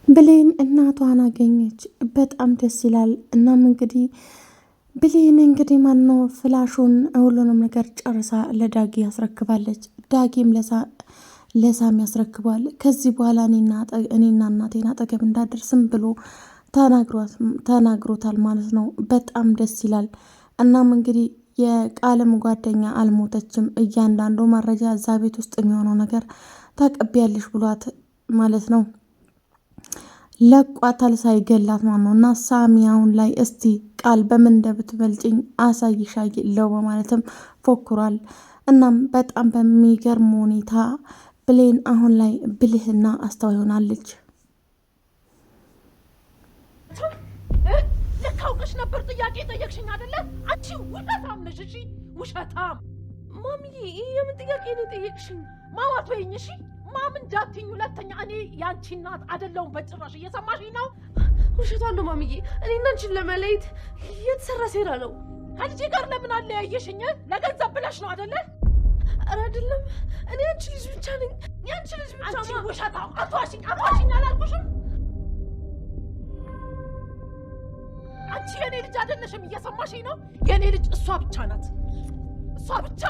ብሌን እናቷን አገኘች። በጣም ደስ ይላል። እናም እንግዲህ ብሌን እንግዲህ ማነው ፍላሹን ሁሉንም ነገር ጨርሳ ለዳጊ ያስረክባለች። ዳጊም ለሳም ያስረክቧል። ከዚህ በኋላ እኔና እናቴን አጠገብ እንዳደርስም ብሎ ተናግሮታል ማለት ነው። በጣም ደስ ይላል። እናም እንግዲህ የቃልም ጓደኛ አልሞተችም፣ እያንዳንዱ መረጃ እዛ ቤት ውስጥ የሚሆነው ነገር ታቀቢያለሽ ብሏት ማለት ነው ለቋታል ሳይገላት ማለት ነው። እና ሳሚ አሁን ላይ እስቲ ቃል በምን እንደምትበልጭኝ አሳይሻለሁ በማለትም ፎክሯል። እናም በጣም በሚገርም ሁኔታ ብሌን አሁን ላይ ብልህና አስተዋይ ሆናለች። ልካውቅሽ ነበር ጥያቄ ጠየቅሽኝ አይደለ? አንቺ ውሸታም ነሽ። እሺ ውሸታም ማሚዬ፣ የምን ጥያቄ ነው የጠየቅሽኝ? ማዋት ወይኝ። እሺ ማም እንዳትኝ ሁለተኛ። እኔ ያንቺ እናት አይደለሁም በጭራሽ። እየሰማሽኝ ነው? ውሸቷን ነው ማሚዬ። እኔና አንቺን ለመለየት የተሰራ ሴራ ነው። ከልጄ ጋር ለምን አለያየሽኝ? ለገንዘብ ብለሽ ነው አይደለ? ኧረ አይደለም። እኔ አንቺ ልጅ ብቻ ነኝ። ያንቺ ልጅ ብቻ። አንቺ ውሸታም! አትዋሽኝ አላልኩሽም? አንቺ የኔ ልጅ አይደለሽም። እየሰማሽኝ ነው? የኔ ልጅ እሷ ብቻ ናት። እሷ ብቻ።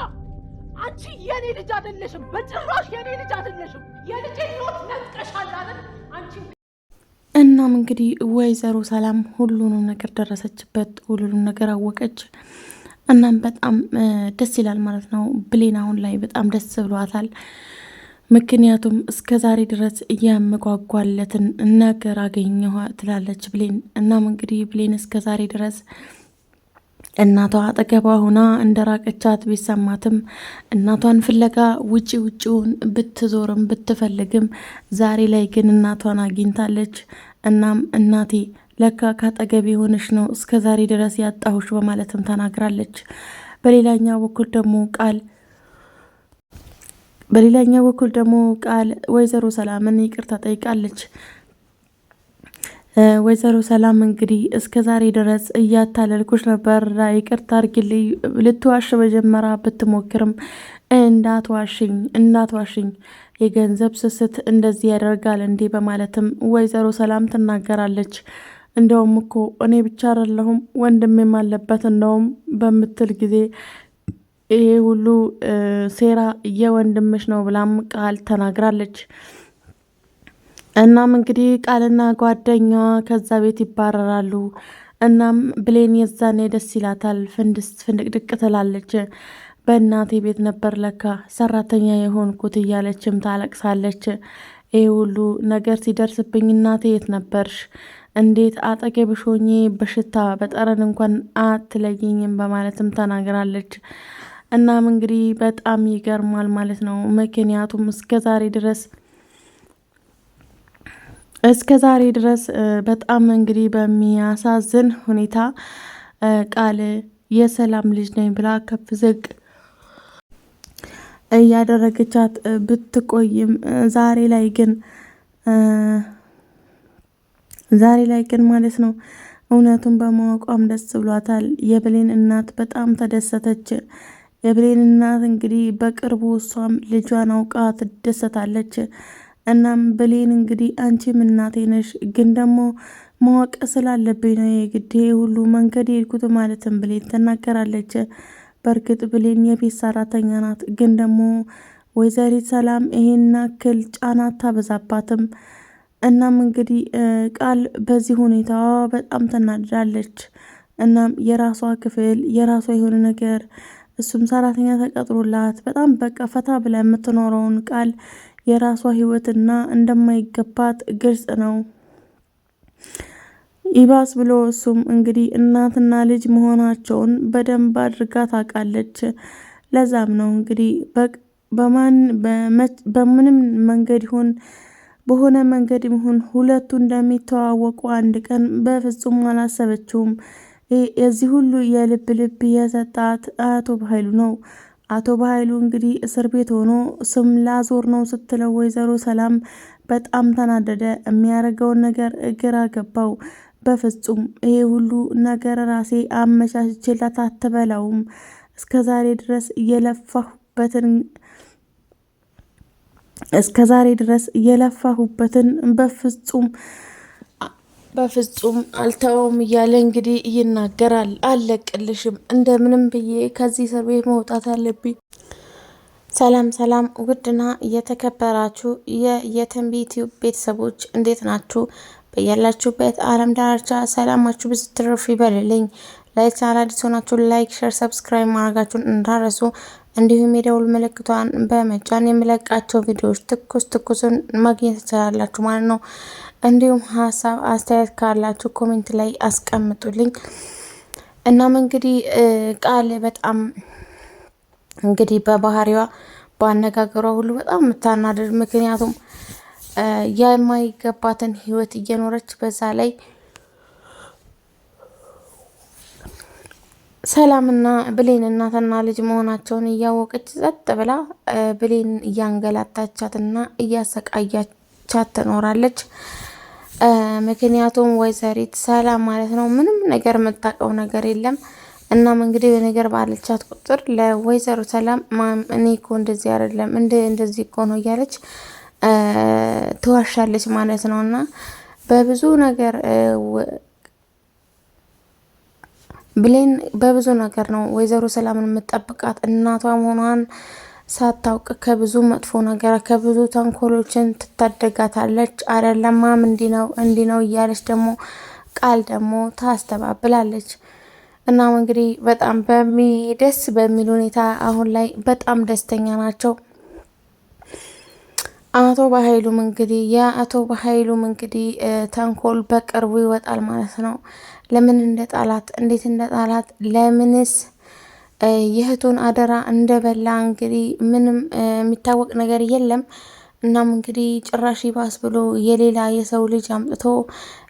አንቺ የኔ ልጅ አይደለሽም፣ በጭራሽ የኔ ልጅ አይደለሽም። የልጄ ህይወት ነጥቀሻል አይደል? አንቺ እናም እንግዲህ ወይዘሮ ሰላም ሁሉንም ነገር ደረሰችበት፣ ሁሉንም ነገር አወቀች። እናም በጣም ደስ ይላል ማለት ነው። ብሌን አሁን ላይ በጣም ደስ ብሏታል። ምክንያቱም እስከ ዛሬ ድረስ የምጓጓለትን ነገር አገኘሁ ትላለች ብሌን። እናም እንግዲህ ብሌን እስከ ዛሬ ድረስ እናቷ አጠገቧ ሆና እንደራቀቻት ቢሰማትም እናቷን ፍለጋ ውጪውን ብትዞርም ብትፈልግም ዛሬ ላይ ግን እናቷን አግኝታለች። እናም እናቴ ለካ ካጠገብ የሆነች ነው እስከ ዛሬ ድረስ ያጣሁሽ በማለትም ተናግራለች። በሌላኛው በኩል ደግሞ ቃል ወይዘሮ ሰላምን ይቅርታ ጠይቃለች። ወይዘሮ ሰላም እንግዲህ እስከ ዛሬ ድረስ እያታለልኩሽ ነበር፣ ይቅርታ አድርጊልኝ ልትዋሽ መጀመሪያ ብትሞክርም እንዳትዋሽኝ የገንዘብ ስስት እንደዚህ ያደርጋል እንዴ በማለትም ወይዘሮ ሰላም ትናገራለች። እንደውም እኮ እኔ ብቻ አይደለሁም ወንድሜም አለበት እንደውም በምትል ጊዜ ይሄ ሁሉ ሴራ የወንድምሽ ነው ብላም ቃል ተናግራለች። እናም እንግዲህ ቃልና ጓደኛዋ ከዛ ቤት ይባረራሉ። እናም ብሌን የዛኔ ደስ ይላታል፣ ፍንድቅድቅ ትላለች። በእናቴ ቤት ነበር ለካ ሰራተኛ የሆንኩት እያለችም ታለቅሳለች። ይህ ሁሉ ነገር ሲደርስብኝ እናቴ የት ነበርሽ? እንዴት አጠገብሽ ሆኜ በሽታ በጠረን እንኳን አትለይኝም በማለትም ተናግራለች። እናም እንግዲህ በጣም ይገርማል ማለት ነው። ምክንያቱም እስከ ዛሬ ድረስ በጣም እንግዲህ በሚያሳዝን ሁኔታ ቃል የሰላም ልጅ ነኝ ብላ ከፍ ዝቅ እያደረገቻት ብትቆይም ዛሬ ላይ ግን ማለት ነው እውነቱን በማወቋም ደስ ብሏታል። የብሌን እናት በጣም ተደሰተች። የብሌን እናት እንግዲህ በቅርቡ እሷም ልጇን አውቃ ትደሰታለች። እናም ብሌን እንግዲህ አንቺም እናቴ ነሽ፣ ግን ደግሞ ማወቅ ስላለብኝ ነው የግድ ሁሉ መንገድ የሄድኩት ማለትም ብሌን ትናገራለች። በእርግጥ ብሌን የቤት ሰራተኛ ናት፣ ግን ደግሞ ወይዘሪት ሰላም ይሄን ያክል ጫና አታበዛባትም። እናም እንግዲህ ቃል በዚህ ሁኔታዋ በጣም ተናድዳለች። እናም የራሷ ክፍል የራሷ የሆነ ነገር እሱም ሰራተኛ ተቀጥሮላት በጣም በቃ ፈታ ብላ የምትኖረውን ቃል የራሷ ህይወትና እንደማይገባት ግልጽ ነው። ይባስ ብሎ እሱም እንግዲህ እናትና ልጅ መሆናቸውን በደንብ አድርጋ ታውቃለች። ለዛም ነው እንግዲህ በምንም መንገድ ይሁን በሆነ መንገድ ይሁን ሁለቱ እንደሚተዋወቁ አንድ ቀን በፍጹም አላሰበችውም። የዚህ ሁሉ የልብ የሰጣት አቶ በኃይሉ ነው። አቶ በኃይሉ እንግዲህ እስር ቤት ሆኖ ስም ላዞር ነው ስትለው ወይዘሮ ሰላም በጣም ተናደደ። የሚያደርገውን ነገር ግራ ገባው። በፍጹም ይሄ ሁሉ ነገር ራሴ አመቻችቼላት አትበላውም። እስከ ዛሬ ድረስ እየለፋሁበትን እስከ ዛሬ ድረስ የለፋሁበትን በፍጹም አልተውም እያለ እንግዲህ ይናገራል። አልለቅልሽም፣ እንደምንም ብዬ ከዚህ እስር ቤት መውጣት አለብኝ። ሰላም ሰላም! ውድና የተከበራችሁ የትንቢት ቤተሰቦች እንዴት ናችሁ? በያላችሁበት ዓለም ዳርቻ ሰላማችሁ ብዙ ትርፍ ይበልልኝ። ለቻናል አዲስ ሆናችሁ ላይክ፣ ሼር፣ ሰብስክራይብ ማድረጋችሁን እንዳረሱ እንዲሁም የደውል ምልክቷን በመጫን የምለቃቸው ቪዲዮዎች ትኩሱን ማግኘት ትችላላችሁ ማለት ነው። እንዲሁም ሀሳብ አስተያየት ካላችሁ ኮሜንት ላይ አስቀምጡልኝ። እናም እንግዲህ ቃል በጣም እንግዲህ በባህሪዋ በአነጋገሯ ሁሉ በጣም የምታናድር፣ ምክንያቱም የማይገባትን ህይወት እየኖረች በዛ ላይ ሰላምና ብሌን እናትና ልጅ መሆናቸውን እያወቀች ጸጥ ብላ ብሌን እያንገላታቻትና እያሰቃያቻት ትኖራለች። ምክንያቱም ወይዘሪት ሰላም ማለት ነው ምንም ነገር የምታውቀው ነገር የለም። እናም እንግዲህ በነገር ባለቻት ቁጥር ለወይዘሮ ሰላም እኔ እኮ እንደዚህ አይደለም እንደዚህ እኮ ነው እያለች ትዋሻለች ማለት ነው። እና በብዙ ነገር ብሌን በብዙ ነገር ነው ወይዘሮ ሰላምን የምትጠብቃት። እናቷ መሆኗን ሳታውቅ ከብዙ መጥፎ ነገር ከብዙ ተንኮሎችን ትታደጋታለች። አይደለማም እንዲህ ነው እያለች ደግሞ ቃል ደግሞ ታስተባብላለች። እናም እንግዲህ በጣም ደስ በሚል ሁኔታ አሁን ላይ በጣም ደስተኛ ናቸው። አቶ በኃይሉም እንግዲህ ተንኮል በቅርቡ ይወጣል ማለት ነው። ለምን እንደጣላት እንዴት እንደጣላት ለምንስ የእህቱን አደራ እንደበላ እንግዲህ ምንም የሚታወቅ ነገር የለም። እናም እንግዲህ ጭራሽ ይባስ ብሎ የሌላ የሰው ልጅ አምጥቶ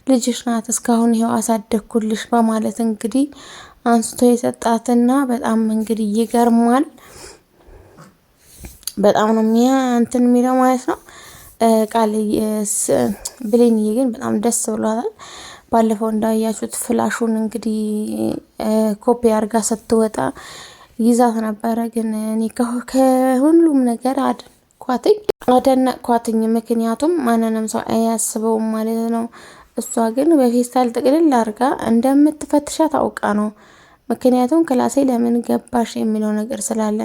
ልጅሽ ናት እስካሁን ይኸው አሳደግኩልሽ በማለት እንግዲህ አንስቶ የሰጣትና በጣም እንግዲህ ይገርማል። በጣም ነው እንትን የሚለው ማለት ነው። ቃል ብሌንዬ ግን በጣም ደስ ብሏታል። ባለፈው እንዳያችሁት ፍላሹን እንግዲህ ኮፒ አርጋ ስትወጣ ይዛት ነበረ። ግን እኔ ከሁሉም ነገር አደነቅኳትኝ። ምክንያቱም ማንንም ሰው አያስበውም ማለት ነው። እሷ ግን በፌስታል ጥቅልል አርጋ እንደምትፈትሻት አውቃ ነው። ምክንያቱም ክላሴ ለምን ገባሽ የሚለው ነገር ስላለ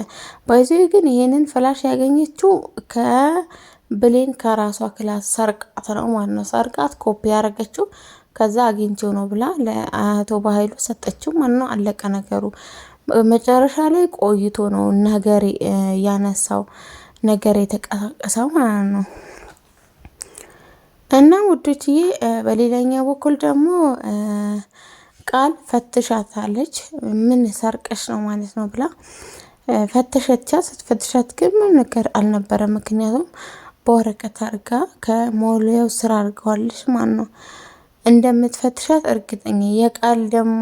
ባይዞ ግን ይሄንን ፍላሽ ያገኘችው ከብሌን ከራሷ ክላስ ሰርቃት ነው ማለት ነው። ሰርቃት ኮፒ ያደረገችው ከዛ አግኝቼው ነው ብላ ለአቶ በኃይሉ ሰጠችው ማለት ነው። አለቀ ነገሩ። መጨረሻ ላይ ቆይቶ ነው ነገር ያነሳው ነገር የተቀሳቀሰው ማለት ነው። እና ውዶችዬ በሌላኛው በኩል ደግሞ ቃል ፈትሻታለች። ምን ሰርቀሽ ነው ማለት ነው ብላ ፈተሸቻት። ስትፈትሻት ግን ምን ነገር አልነበረ። ምክንያቱም በወረቀት አርጋ ከሞሌው ስራ አርገዋለች ማለት ነው። እንደምትፈትሻት እርግጠኛ። የቃል ደግሞ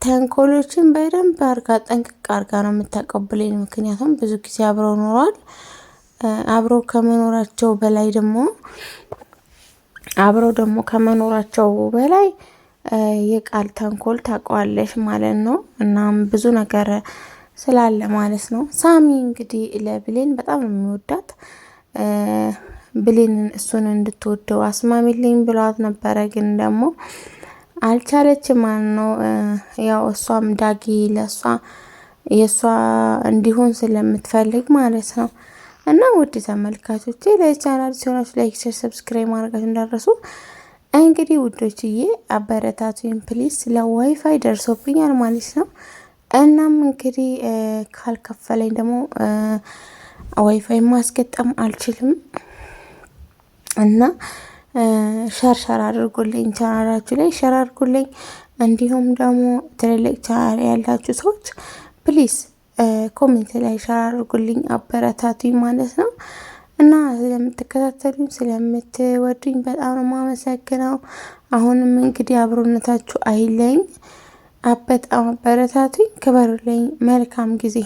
ተንኮሎችን በደንብ አርጋ ጠንቅቅ አርጋ ነው የምታቀብለኝ። ምክንያቱም ብዙ ጊዜ አብረው ኖረዋል። አብረው ከመኖራቸው በላይ የቃል ተንኮል ታውቀዋለሽ ማለት ነው። እናም ብዙ ነገር ስላለ ማለት ነው። ሳሚ እንግዲህ ለብሌን በጣም ነው የሚወዳት። ብሌንን እሱን እንድትወደው አስማሚልኝ ብሏት ነበረ፣ ግን ደግሞ አልቻለችም ማለት ነው። ያው እሷም ዳጊ የእሷ እንዲሆን ስለምትፈልግ ማለት ነው። እና ውድ ተመልካቾቼ ለቻናል ሲሆናችሁ ላይክ፣ ሼር፣ ሰብስክራይብ ማድረጋችሁ እንዳትረሱ። እንግዲህ ውዶችዬ አበረታቱኝ ፕሊስ። ለዋይፋይ ደርሶብኛል ማለት ነው። እናም እንግዲህ ካልከፈለኝ ደግሞ ዋይፋይ ማስገጠም አልችልም እና ሸር አድርጉልኝ፣ ቻናላችሁ ላይ ሸር አድርጉልኝ። እንዲሁም ደግሞ ትልልቅ ቻናል ያላችሁ ሰዎች ፕሊስ ኮሜንት ላይ ሸር አድርጉልኝ፣ አበረታቱኝ ማለት ነው። እና ስለምትከታተሉኝ ስለምትወዱኝ በጣም ነው የማመሰግነው። አሁንም እንግዲህ አብሮነታችሁ አይለኝ፣ በጣም አበረታቱኝ፣ ክበሩልኝ። መልካም ጊዜ